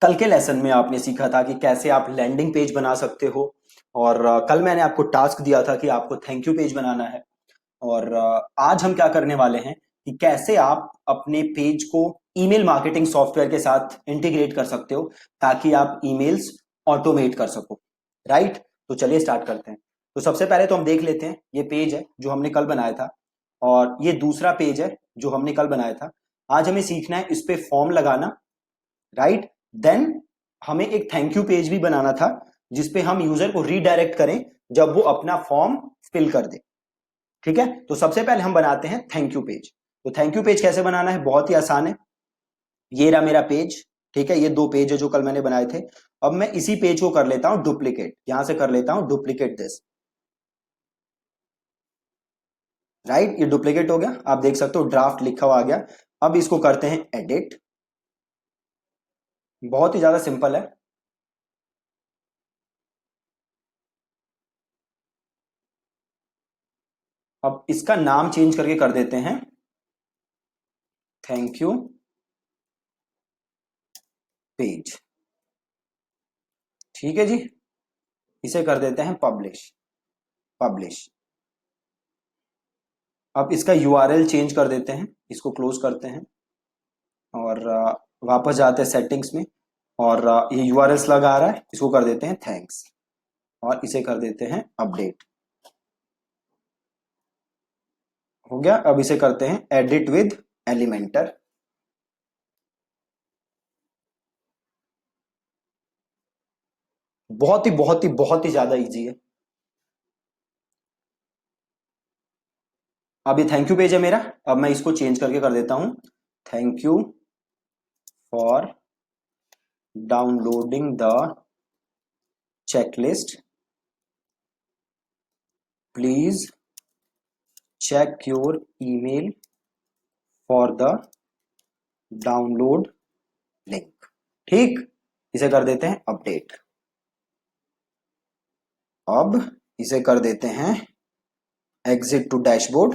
कल के लेसन में आपने सीखा था कि कैसे आप लैंडिंग पेज बना सकते हो। और कल मैंने आपको टास्क दिया था कि आपको थैंक यू पेज बनाना है। और आज हम क्या करने वाले हैं कि कैसे आप अपने पेज को ईमेल मार्केटिंग सॉफ्टवेयर के साथ इंटीग्रेट कर सकते हो ताकि आप ईमेल्स ऑटोमेट कर सको। राइट, तो चलिए स्टार्ट करते हैं। तो सबसे पहले तो हम देख लेते हैं, ये पेज है जो हमने कल बनाया था और ये दूसरा पेज है जो हमने कल बनाया था। आज हमें सीखना है इस पे फॉर्म लगाना। राइट, देन हमें एक थैंक यू पेज भी बनाना था जिसपे हम यूजर को रीडायरेक्ट करें जब वो अपना फॉर्म फिल कर दे। ठीक है, तो सबसे पहले हम बनाते हैं थैंक यू पेज। तो थैंक यू पेज कैसे बनाना है, बहुत ही आसान है। ये रहा मेरा पेज। ठीक है, ये दो पेज है जो कल मैंने बनाए थे। अब मैं इसी पेज को कर लेता हूं डुप्लीकेट, यहां से कर लेता हूं डुप्लीकेट दिस। राइट, ये डुप्लीकेट हो गया, आप देख सकते हो ड्राफ्ट लिखा हुआ आ गया। अब इसको करते हैं एडिट। बहुत ही ज्यादा सिंपल है। अब इसका नाम चेंज करके कर देते हैं थैंक यू पेज। ठीक है जी, इसे कर देते हैं पब्लिश। पब्लिश। अब इसका यूआरएल चेंज कर देते हैं, इसको क्लोज करते हैं और वापस जाते हैं सेटिंग्स में। और ये यूआरएल स्लग आ रहा है, इसको कर देते हैं थैंक्स और इसे कर देते हैं अपडेट। हो गया। अब इसे करते हैं एडिट विद एलिमेंटर। बहुत ही ज्यादा इजी है। अब ये थैंक यू पेज है मेरा। अब मैं इसको चेंज करके कर देता हूं thank you for downloading the checklist, please check your email for the download link. ठीक, इसे कर देते हैं अपडेट। अब इसे कर देते हैं एग्जिट टू डैशबोर्ड।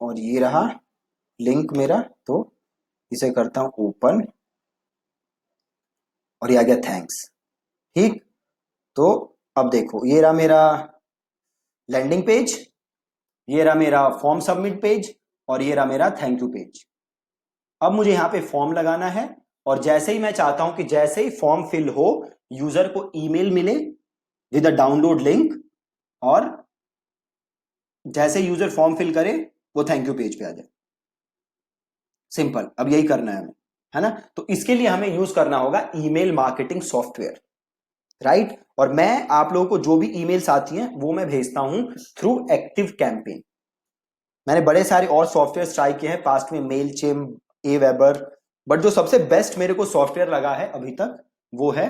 और ये रहा लिंक मेरा, तो इसे करता हूं ओपन और ये आ गया थैंक्स। ठीक, तो अब देखो ये रहा मेरा लैंडिंग पेज, ये रहा मेरा फॉर्म सबमिट पेज और ये रहा मेरा थैंक यू पेज। अब मुझे यहाँ पे फॉर्म लगाना है और जैसे ही मैं चाहता हूं कि जैसे ही फॉर्म फिल हो यूजर को ईमेल मिले विद अ डाउनलोड लिंक, और जैसे यूजर फॉर्म फिल करे वो थैंक यू पेज पे आ जाए। सिंपल, अब यही करना है हमें, है ना। तो इसके लिए हमें यूज करना होगा ईमेल मार्केटिंग सॉफ्टवेयर। राइट, और मैं आप लोगों को जो भी ईमेल्स आती हैं वो मैं भेजता हूं थ्रू एक्टिव कैंपेन। मैंने बड़े सारे और सॉफ्टवेयर ट्राई किए हैं पास्ट में, मेल चिम, ए वेबर, बट जो सबसे बेस्ट मेरे को सॉफ्टवेयर लगा है अभी तक वो है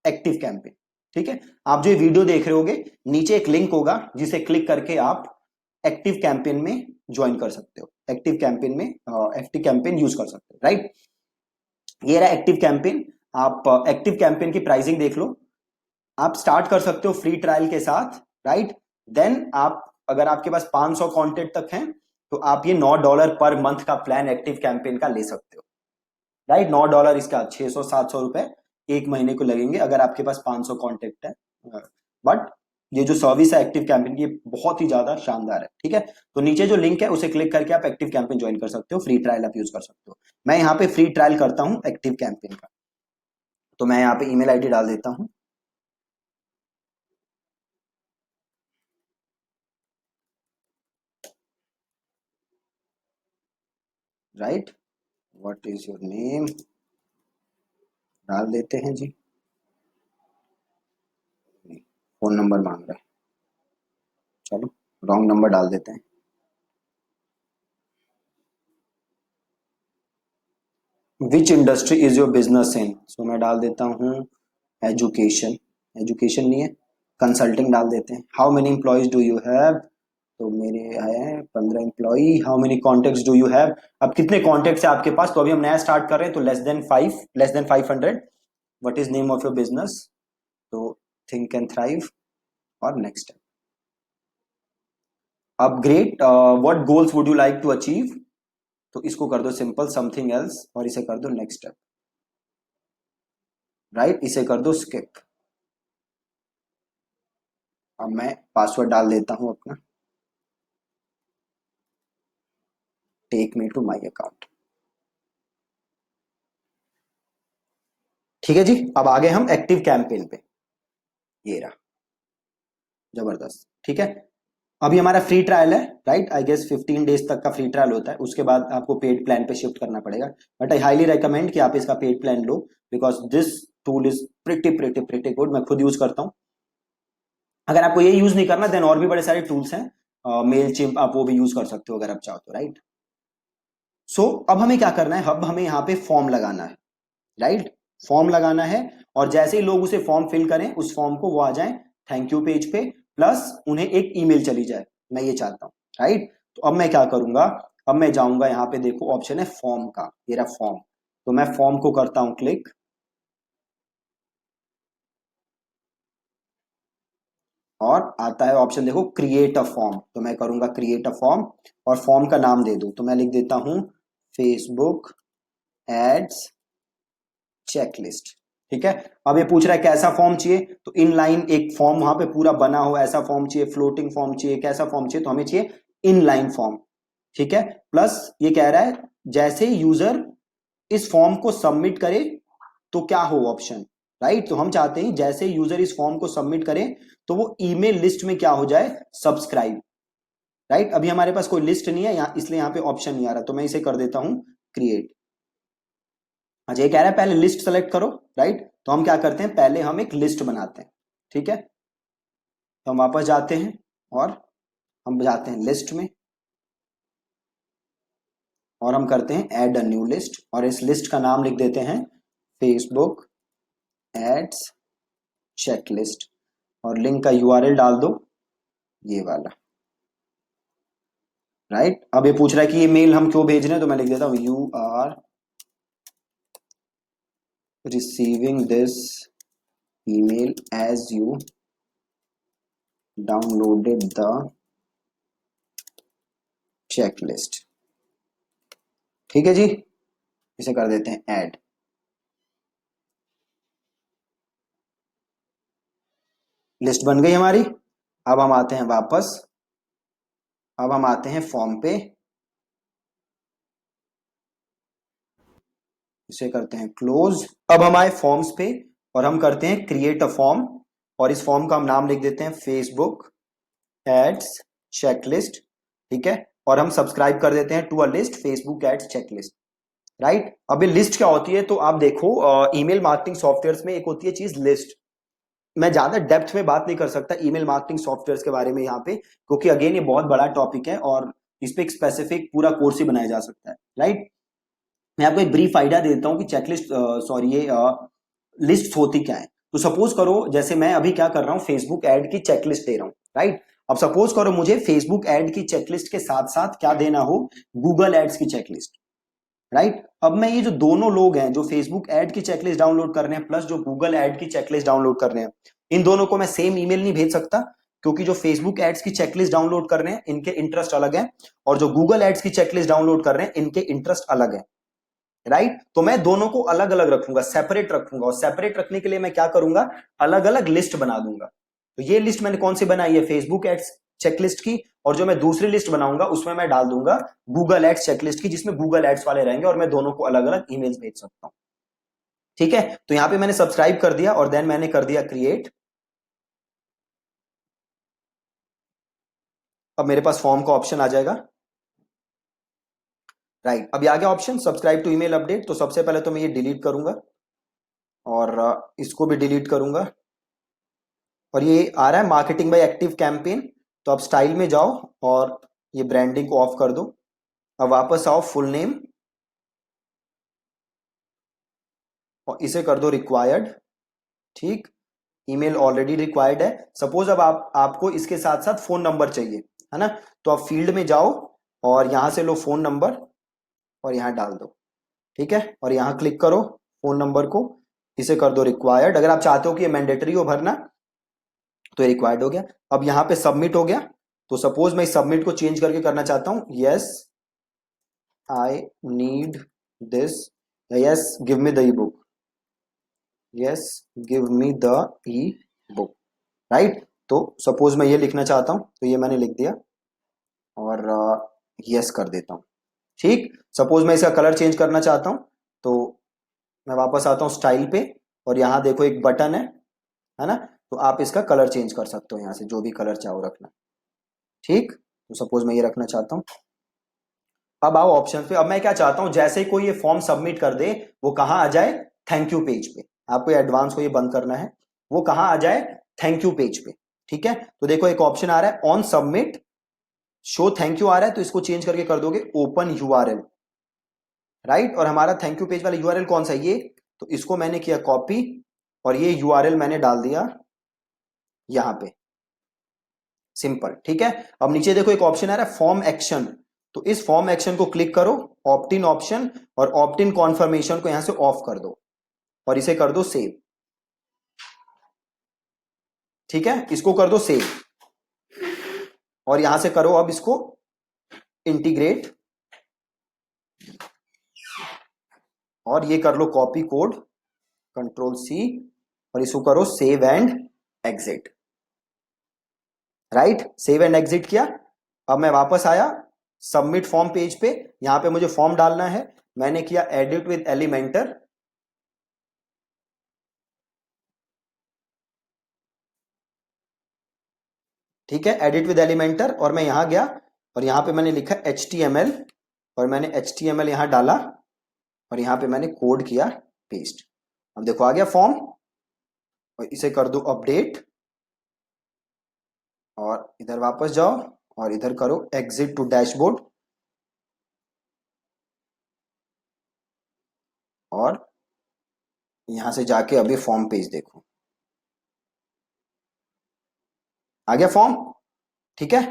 एक्टिव कैंपेन। ठीक है, आप जो ये वीडियो देख रहे होगे नीचे एक लिंक होगा जिसे क्लिक करके आप एक्टिव कैंपेन में ज्वाइन कर सकते हो, एक्टिव कैंपेन में एक्टिव कैंपेन यूज कर सकते हो। राइट, ये रहा एक्टिव कैंपेन। आप एक्टिव कैंपेन की प्राइसिंग देख लो। आप स्टार्ट कर सकते हो फ्री ट्रायल के साथ। राइट, देन आप अगर आपके पास 500 कॉन्टेक्ट तक हैं तो आप ये $9 पर मंथ का प्लान एक्टिव कैंपेन का ले सकते हो। राइट, $9 इसका 600-700 रुपए एक महीने को लगेंगे अगर आपके पास 500 कॉन्टेक्ट है। बट ये जो सर्विस है एक्टिव कैंपेन की बहुत ही ज्यादा शानदार है। ठीक है, तो नीचे जो लिंक है उसे क्लिक करके आप एक्टिव कैंपेन ज्वाइन कर सकते हो, फ्री ट्रायल आप यूज कर सकते हो। मैं यहाँ पे फ्री ट्रायल करता हूँ एक्टिव कैंपेन का, तो मैं यहाँ पे ईमेल आईडी डाल देता हूँ। Right, what is your name डाल देते हैं जी। फोन नंबर मांग रहा है, चलो रॉन्ग नंबर डाल देते हैं। Which industry is your business in, so मैं डाल देता हूँ एजुकेशन। एजुकेशन नहीं है, कंसल्टिंग डाल देते हैं। How many employees do you have, तो मेरे हैं 15 employ. How many contacts do you have, अब कितने कॉन्टेक्ट्स है आपके पास, तो अभी हम नया स्टार्ट कर रहे हैं तो less than 5, less than 500। What is name of your business, तो थिंक एंड थ्राइव और नेक्स्ट। अब great, what goals would you like to achieve, तो इसको कर दो सिंपल समथिंग एल्स और इसे कर दो नेक्स्ट स्टेप, राइट, इसे कर दो स्किप। अब मैं पासवर्ड डाल देता हूं अपना, take me to my account. ठीक है जी, अब आगे हम एक्टिव कैंपेन पे, ये रहा, जबरदस्त। ठीक है, अभी हमारा फ्री ट्रायल है, राइट, आई गेस 15 डेज तक का फ्री ट्रायल होता है, उसके बाद आपको पेड प्लान पे शिफ्ट करना पड़ेगा, बट आई हाईली रिकमेंड कि आप इसका paid plan low, because this tool is pretty good, मैं खुद यूज करता हूं। अगर आपको ये यूज नहीं करना देन और भी बड़े सारे टूल्स हैं, मेल चिम्प आप वो भी यूज कर सकते हो अगर आप चाहो तो, राइट। सो अब हमें क्या करना है, अब हमें यहाँ पे फॉर्म लगाना है, राइट, फॉर्म लगाना है, और जैसे ही लोग उसे फॉर्म फिल करें उस फॉर्म को वो आ जाए थैंक यू पेज पे, प्लस उन्हें एक ईमेल चली जाए, मैं ये चाहता हूं, राइट। तो अब मैं क्या करूंगा, अब मैं जाऊंगा यहाँ पे, देखो ऑप्शन है फॉर्म का, ये रहा फॉर्म, तो मैं फॉर्म को करता हूं क्लिक, और आता है ऑप्शन देखो क्रिएट अ फॉर्म, तो मैं करूंगा क्रिएट अ फॉर्म, और फॉर्म का नाम दे दो, तो मैं लिख देता हूं फेसबुक एड्स चेकलिस्ट। ठीक है, अब ये पूछ रहा है कैसा फॉर्म चाहिए, तो इनलाइन एक फॉर्म वहां पे पूरा बना हो ऐसा फॉर्म चाहिए, फ्लोटिंग फॉर्म चाहिए, कैसा फॉर्म चाहिए, तो हमें चाहिए इनलाइन फॉर्म। ठीक है, प्लस ये कह रहा है जैसे यूजर इस फॉर्म को सबमिट करे तो क्या हो ऑप्शन, राइट, तो हम चाहते हैं जैसे यूजर इस फॉर्म को सबमिट करे तो वो ईमेल लिस्ट में क्या हो जाए, सब्सक्राइब, राइट। अभी हमारे पास कोई लिस्ट नहीं है यहाँ, इसलिए यहाँ पे ऑप्शन नहीं आ रहा, तो मैं इसे कर देता हूं क्रिएट। अच्छा, ये कह रहा है पहले लिस्ट सेलेक्ट करो, राइट, तो हम क्या करते हैं, पहले हम एक लिस्ट बनाते हैं। ठीक है, तो हम वापस जाते हैं और हम जाते हैं लिस्ट में, और हम करते हैं ऐड अ न्यू लिस्ट, और इस लिस्ट का नाम लिख देते हैं फेसबुक एड्स चेकलिस्ट, और लिंक का यूआरएल डाल दो ये वाला, राइट। अब ये पूछ रहा है कि ये मेल हम क्यों भेज रहे हैं, तो मैं लिख देता हूं you are receiving this email as you downloaded the checklist। ठीक है जी, इसे कर देते हैं ऐड। लिस्ट बन गई हमारी। अब हम आते हैं वापस, अब हम आते हैं फॉर्म पे, इसे करते हैं क्लोज। अब हम आए फॉर्म्स पे और हम करते हैं क्रिएट अ फॉर्म, और इस फॉर्म का हम नाम लिख देते हैं फेसबुक एड्स चेकलिस्ट। ठीक है, और हम सब्सक्राइब कर देते हैं to a list Facebook ads checklist, right. अब ये लिस्ट क्या होती है, तो आप देखो ईमेल मार्केटिंग सॉफ्टवेयर में एक होती है चीज लिस्ट, मैं ज्यादा डेप्थ में बात नहीं कर सकता ईमेल मार्केटिंग सॉफ्टवेयर के बारे में यहाँ पे, क्योंकि अगेन ये बहुत बड़ा टॉपिक है और इस पे एक स्पेसिफिक पूरा कोर्स ही बनाया जा सकता है, राइट। मैं आपको एक ब्रीफ आइडिया देता हूँ कि चेकलिस्ट, सॉरी, ये लिस्ट होती क्या है। तो सपोज करो जैसे मैं अभी क्या कर रहा हूँ, फेसबुक एड की चेकलिस्ट दे रहा हूँ, राइट। अब सपोज करो मुझे फेसबुक एड की चेकलिस्ट के साथ साथ क्या देना हो, गूगल एड्स की चेकलिस्ट, राइट। अब मैं ये जो दोनों लोग हैं जो फेसबुक एड की चेकलिस्ट डाउनलोड कर रहे हैं प्लस जो गूगल एड की चेकलिस्ट डाउनलोड कर रहे हैं, इन दोनों को मैं सेम ईमेल नहीं भेज सकता, क्योंकि जो फेसबुक एड्स की चेकलिस्ट डाउनलोड कर रहे हैं इनके इंटरेस्ट अलग है, और जो गूगल एड्स की चेकलिस्ट डाउनलोड कर रहे हैं इनके इंटरेस्ट अलग है, राइट। तो मैं दोनों को अलग अलग रखूंगा, सेपरेट रखूंगा, और सेपरेट रखने के लिए मैं क्या करूंगा, अलग अलग लिस्ट बना दूंगा। तो ये लिस्ट मैंने कौन सी बनाई है, फेसबुक एड्स चेकलिस्ट की, और जो मैं दूसरी लिस्ट बनाऊंगा उसमें मैं डाल दूंगा गूगल एड्स चेकलिस्ट की, जिसमें गूगल एड्स वाले रहेंगे, और मैं दोनों को अलग अलग ईमेल्स भेज सकता हूं। ठीक है, तो यहां पे मैंने सब्सक्राइब कर दिया और देन मैंने कर दिया क्रिएट। अब मेरे पास फॉर्म का ऑप्शन आ जाएगा, राइट। अब आ गया option subscribe to email update, तो सबसे पहले तो मैं ये डिलीट करूंगा और इसको भी डिलीट करूंगा, और ये आ रहा है मार्केटिंग बाय एक्टिव कैंपेन, तो अब स्टाइल में जाओ और ये ब्रांडिंग को ऑफ कर दो। अब वापस आओ फुल नेम और इसे कर दो रिक्वायर्ड। ठीक, ईमेल ऑलरेडी रिक्वायर्ड है। सपोज अब आपको इसके साथ साथ फोन नंबर चाहिए, है ना, तो आप फील्ड में जाओ और यहां से लो फोन नंबर और यहां डाल दो। ठीक है, और यहां क्लिक करो फोन नंबर को, इसे कर दो रिक्वायर्ड। अगर आप चाहते हो कि ये मैंडेटरी हो भरना तो ये रिक्वायर्ड हो गया। अब यहाँ पे सबमिट हो गया, तो सपोज मैं इस सबमिट को चेंज करके करना चाहता हूं, yes I need this, yes give me the E book, yes give me the E book, right. तो सपोज मैं ये लिखना चाहता हूं, तो ये मैंने लिख दिया और यस कर देता हूं। ठीक, सपोज मैं इसका कलर चेंज करना चाहता हूं, तो मैं वापस आता हूं स्टाइल पे, और यहां देखो एक बटन है ना, तो आप इसका कलर चेंज कर सकते हो यहां से, जो भी कलर चाहो रखना। ठीक, तो सपोज मैं ये रखना चाहता हूं। अब आओ ऑप्शन पे। अब मैं क्या चाहता हूं, जैसे ही कोई ये फॉर्म सबमिट कर दे, वो कहां आ जाए, थैंक यू पेज पे। आपको एडवांस को ये बंद करना है, वो कहां आ जाए, थैंक यू पेज पे। ठीक है, तो देखो एक ऑप्शन आ रहा है on submit, show thank you आ रहा है, तो इसको चेंज करके कर दोगे ओपन यूआरएल, राइट। और हमारा थैंक यू पेज वाला यूआरएल कौन सा है, ये, तो इसको मैंने किया कॉपी, और ये यूआरएल मैंने डाल दिया यहां पे, सिंपल। ठीक है, अब नीचे देखो एक ऑप्शन आ रहा है फॉर्म एक्शन, तो इस फॉर्म एक्शन को क्लिक करो, ऑप्ट इन ऑप्शन, और ऑप्ट इन कॉन्फर्मेशन को यहां से ऑफ कर दो, और इसे कर दो सेव। ठीक है, इसको कर दो सेव, और यहां से करो अब इसको इंटीग्रेट, और ये कर लो कॉपी कोड, कंट्रोल सी, और इसको करो save and exit, right. Save and exit किया। अब मैं वापस आया सबमिट फॉर्म पेज पे, यहां पे मुझे फॉर्म डालना है, मैंने किया एडिट विद एलिमेंटर, ठीक है, एडिट विद एलिमेंटर, और मैं यहां गया, और यहां पे मैंने लिखा HTML, और मैंने HTML यहां डाला, और यहां पे मैंने कोड किया पेस्ट। अब देखो आ गया फॉर्म, और इसे कर दो अपडेट, और इधर वापस जाओ, और इधर करो एग्जिट टू डैशबोर्ड, और यहां से जाके अभी फॉर्म पेज देखो, आ गया फॉर्म। ठीक है,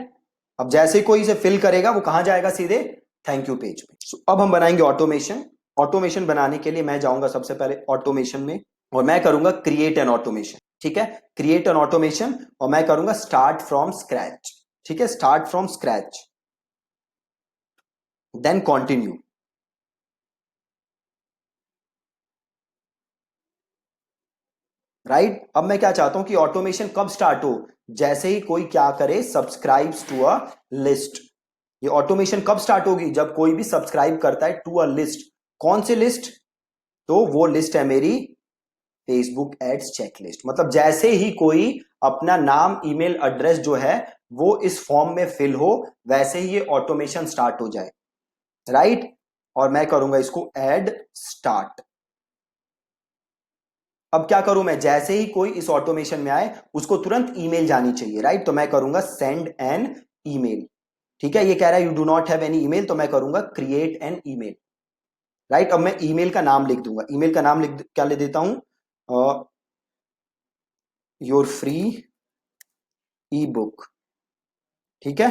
अब जैसे ही कोई इसे फिल करेगा, वो कहां जाएगा, सीधे थैंक यू पेज पे। अब हम बनाएंगे ऑटोमेशन। ऑटोमेशन बनाने के लिए मैं जाऊंगा सबसे पहले ऑटोमेशन में, और मैं करूंगा क्रिएट एन ऑटोमेशन। ठीक है, क्रिएट एन ऑटोमेशन, और मैं करूंगा स्टार्ट फ्रॉम स्क्रैच। ठीक है, start from scratch, then continue. Right, अब मैं क्या चाहता हूं कि ऑटोमेशन कब स्टार्ट हो, जैसे ही कोई क्या करे, सब्सक्राइब्स टू अ लिस्ट। ये ऑटोमेशन कब स्टार्ट होगी, जब कोई भी सब्सक्राइब करता है टू अ लिस्ट। कौन सी लिस्ट, तो वो लिस्ट है मेरी फेसबुक एड्स चेकलिस्ट। मतलब जैसे ही कोई अपना नाम ईमेल एड्रेस जो है वो इस फॉर्म में फिल हो, वैसे ही ये ऑटोमेशन स्टार्ट हो जाए, राइट। और मैं करूंगा इसको ऐड स्टार्ट। अब क्या करूं मैं, जैसे ही कोई इस ऑटोमेशन में आए, उसको तुरंत ईमेल जानी चाहिए, राइट। तो मैं करूंगा सेंड एन ईमेल। ठीक है, ये कह रहा है you do not have any email, तो मैं करूंगा क्रिएट एन ईमेल, राइट। अब मैं ईमेल का नाम लिख दूंगा, ईमेल का नाम लिख क्या ले देता हूं, योर फ्री ई बुक। ठीक है,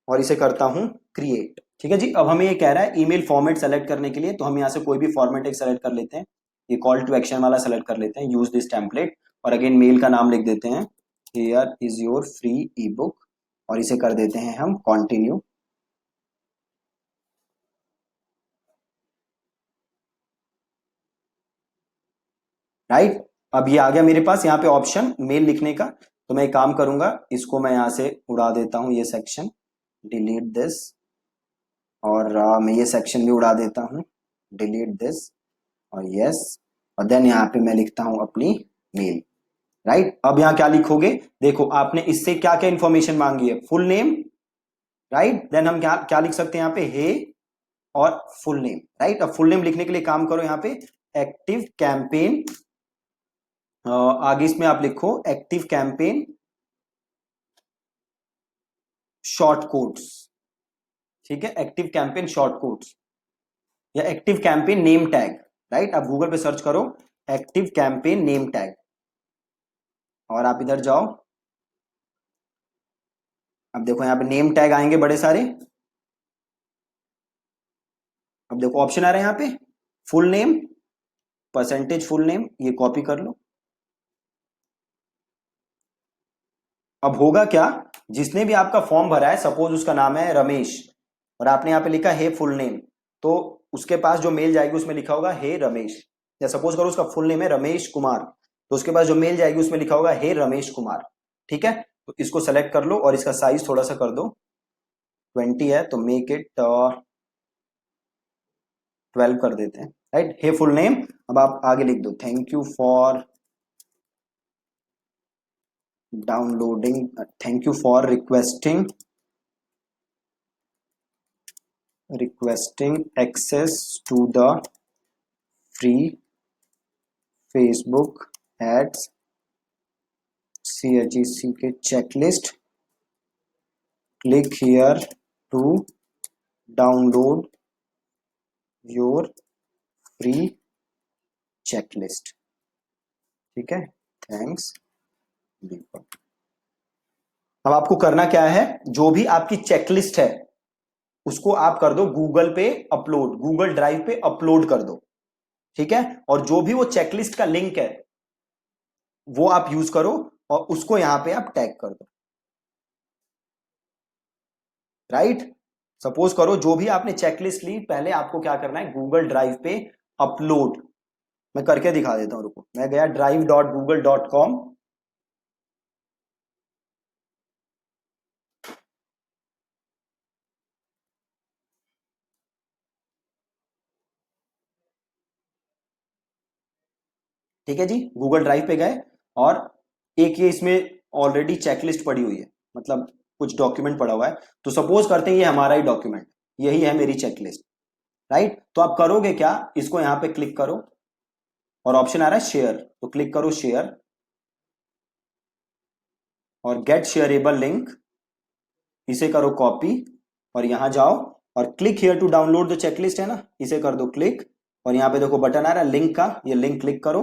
और इसे करता हूं क्रिएट। ठीक है जी, अब हमें ये कह रहा है ईमेल फॉर्मेट सेलेक्ट करने के लिए, तो हम यहां से कोई भी फॉर्मेट एक सेलेक्ट कर लेते हैं, ये कॉल टू एक्शन वाला सेलेक्ट कर लेते हैं, यूज दिस टेम्पलेट, और अगेन मेल का नाम लिख देते हैं, here is your free E book, और इसे कर देते हैं हम कंटिन्यू। राइट, अब ये आ गया मेरे पास यहाँ पे ऑप्शन मेल लिखने का, तो मैं एक काम करूंगा, इसको मैं यहाँ से उड़ा देता हूं, ये सेक्शन डिलीट दिस, और मैं ये सेक्शन भी उड़ा देता हूँ, डिलीट दिस, और यस, और देन यहाँ पे मैं लिखता हूं अपनी मेल, राइट। अब यहाँ क्या लिखोगे, देखो आपने इससे क्या क्या इंफॉर्मेशन मांगी है, फुल नेम, राइट। देन हम क्या क्या लिख सकते हैं यहाँ पे, हे और फुल नेम, राइट। अब फुल नेम लिखने के लिए काम करो, यहाँ पे एक्टिव कैंपेन, आगे इसमें आप लिखो एक्टिव कैंपेन शॉर्ट कोड्स। ठीक है, एक्टिव कैंपेन शॉर्ट कोड्स, या active campaign name tag, right. आप गूगल पे सर्च करो एक्टिव कैंपेन नेम टैग, और आप इधर जाओ, अब देखो यहाँ पे नेम टैग आएंगे बड़े सारे। अब देखो ऑप्शन आ रहे हैं यहाँ पे, full name, percentage full name, ये कॉपी कर लो। अब होगा क्या, जिसने भी आपका फॉर्म भरा है, सपोज उसका नाम है रमेश और आपने यहाँ पे लिखा है फुल नेम, तो उसके पास जो मेल जाएगी उसमें लिखा होगा हे रमेश। या सपोज करो उसका फुल नेम है रमेश कुमार, तो उसके पास जो मेल जाएगी उसमें लिखा होगा हे रमेश कुमार। ठीक है, तो इसको सेलेक्ट कर लो और इसका साइज थोड़ा सा कर दो, 20 है तो मेक इट 12 कर देते हैं, राइट। हे फुल नेम, अब आप आगे लिख दो thank you for downloading, thank you for requesting access to the free Facebook ads CHECK checklist. Click here to download your free checklist. ठीक है, थैंक्स दीपक। अब आपको करना क्या है, जो भी आपकी चेकलिस्ट है उसको आप कर दो गूगल पे अपलोड, गूगल ड्राइव पे अपलोड कर दो। ठीक है, और जो भी वो चेकलिस्ट का लिंक है वो आप यूज करो और उसको यहां पे आप टैग कर दो, राइट। सपोज करो जो भी आपने चेकलिस्ट ली, पहले आपको क्या करना है, गूगल ड्राइव पे अपलोड। मैं करके दिखा देता हूं, रुको। मैं गया drive.google.com, ठीक है जी, गूगल ड्राइव पे गए और एक ये इसमें ऑलरेडी चेकलिस्ट पड़ी हुई है, मतलब कुछ डॉक्यूमेंट पड़ा हुआ है। तो सपोज करते हैं ये हमारा ही डॉक्यूमेंट, यही है मेरी चेकलिस्ट, राइट। तो आप करोगे क्या, इसको यहां पे क्लिक करो और ऑप्शन आ रहा है शेयर, तो क्लिक करो शेयर और गेट शेयरेबल लिंक, इसे करो कॉपी और यहां जाओ और click here to download the checklist है ना, इसे कर दो क्लिक और यहां पे देखो बटन आ रहा है लिंक का, ये लिंक क्लिक करो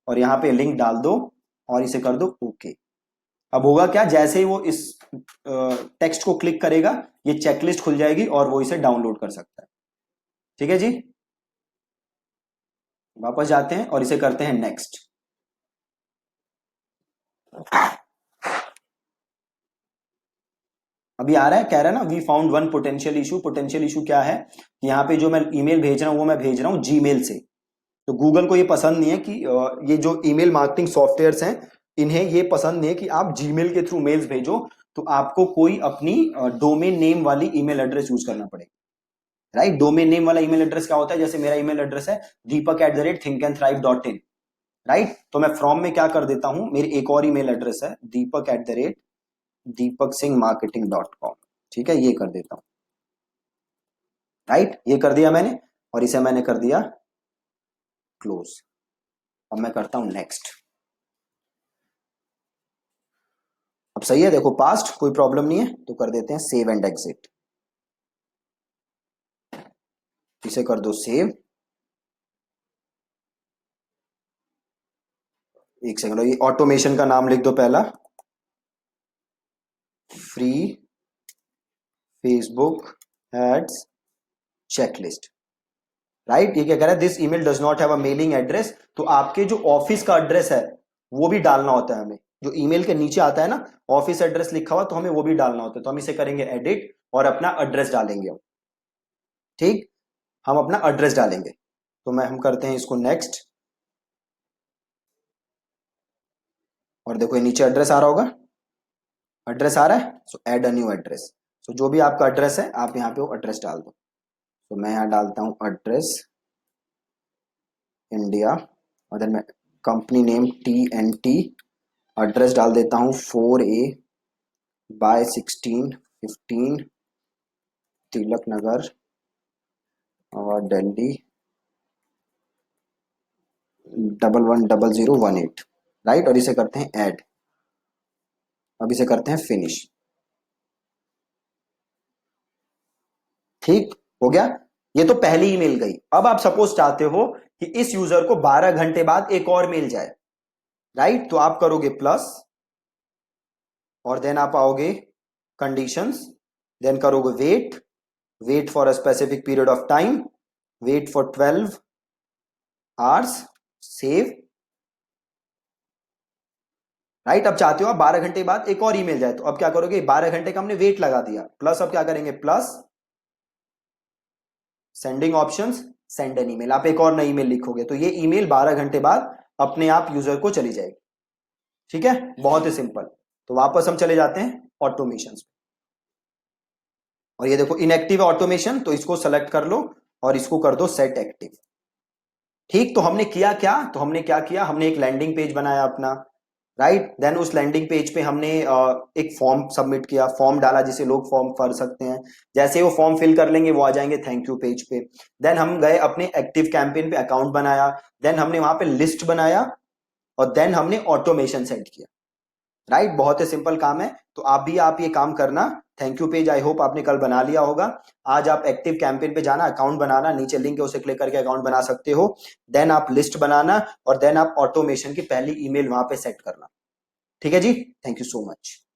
और यहां पे लिंक डाल दो और इसे कर दो ओके। अब होगा क्या, जैसे ही वो इस टेक्स्ट को क्लिक करेगा ये चेकलिस्ट खुल जाएगी और वो इसे डाउनलोड कर सकता है। ठीक है जी, वापस जाते हैं और इसे करते हैं नेक्स्ट। अभी आ रहा है, कह रहा है ना we found one potential issue. Potential issue क्या है कि यहाँ पे जो मैं ईमेल भेज रहा हूँ वो मैं भेज रहा हूँ जीमेल से, तो गूगल को ये पसंद नहीं है कि ये जो ईमेल मार्केटिंग सॉफ्टवेयर्स हैं इन्हें ये पसंद नहीं है कि आप जीमेल के थ्रू मेल्स भेजो, तो आपको कोई अपनी डोमेन नेम वाली ईमेल एड्रेस यूज करना पड़ेगा, राइट। डोमेन नेम वाला ईमेल एड्रेस क्या होता है, जैसे मेरा ईमेल एड्रेस है deepak@thinkandthrive.in, राइट। तो मैं फ्रॉम में क्या कर देता हूं, मेरी एक और ईमेल एड्रेस है deepak@deepaksingmarketing.com, ठीक है, ये कर देता हूं, राइट। ये कर दिया मैंने और इसे मैंने कर दिया क्लोज। अब मैं करता हूं नेक्स्ट। अब सही है, देखो पास्ट, कोई प्रॉब्लम नहीं है, तो कर देते हैं सेव एंड एग्जिट, इसे कर दो सेव। एक सेकंड, ये ऑटोमेशन का नाम लिख दो पहला, free Facebook ads checklist, right. ये क्या कह रहा है, this email does not have a mailing address, तो आपके जो ऑफिस का एड्रेस है वो भी डालना होता है हमें, जो ईमेल के नीचे आता है ना ऑफिस एड्रेस लिखा हुआ, तो हमें वो भी डालना होता है, तो हम इसे करेंगे एडिट और अपना एड्रेस डालेंगे हम, ठीक, हम अपना एड्रेस डालेंगे। तो हम करते हैं इसको नेक्स्ट और देखो ये नीचे एड्रेस आ रहा होगा, एड्रेस आ रहा है, so add a new address. So जो भी आपका एड्रेस है आप यहाँ पे वो एड्रेस डाल दो, तो मैं यहाँ डालता हूँ एड्रेस इंडिया और देन मैं कंपनी नेम TNT, एड्रेस डाल देता हूँ 4A/1615 तिलक नगर और दिल्ली 110018, राइट। और इसे करते हैं ऐड, अब इसे करते हैं फिनिश, ठीक हो गया। ये तो पहली ईमेल गई। अब आप सपोज चाहते हो कि इस यूजर को 12 घंटे बाद एक और मेल जाए, राइट, तो आप करोगे प्लस और देन आप आओगे कंडीशंस, देन करोगे wait for a specific period of time, wait for 12 hours, save, right. अब चाहते हो आप 12 घंटे बाद एक और ईमेल जाए, तो अब क्या करोगे, 12 घंटे का हमने वेट लगा दिया, प्लस अब क्या करेंगे, plus sending options, send an email, आप एक और नई ईमेल लिखोगे तो ये ईमेल 12 घंटे बाद अपने आप यूजर को चली जाएगी। ठीक है, बहुत ही सिंपल। तो वापस हम चले जाते हैं ऑटोमेशन, और ये देखो इनएक्टिव ऑटोमेशन, तो इसको सेलेक्ट कर लो और इसको कर दो सेट एक्टिव। ठीक, तो हमने किया क्या, तो हमने क्या किया, हमने एक लैंडिंग पेज बनाया अपना, राइट। देन उस लैंडिंग पेज पे हमने एक फॉर्म सबमिट किया, फॉर्म डाला जिसे लोग फॉर्म भर सकते हैं। जैसे वो फॉर्म फिल कर लेंगे वो आ जाएंगे थैंक यू पेज पे। देन हम गए अपने एक्टिव कैंपेन पे, अकाउंट बनाया, देन हमने वहां पे लिस्ट बनाया, और देन हमने ऑटोमेशन सेट किया, राइट। बहुत ही सिंपल काम है, तो आप ये काम करना। Thank you page I hope आपने कल बना लिया होगा। आज आप एक्टिव कैंपेन पे जाना, अकाउंट बनाना, नीचे लिंक है उसे क्लिक करके अकाउंट बना सकते हो। देन आप लिस्ट बनाना, और देन आप ऑटोमेशन की पहली ईमेल वहां पे सेट करना। ठीक है जी, थैंक यू सो मच।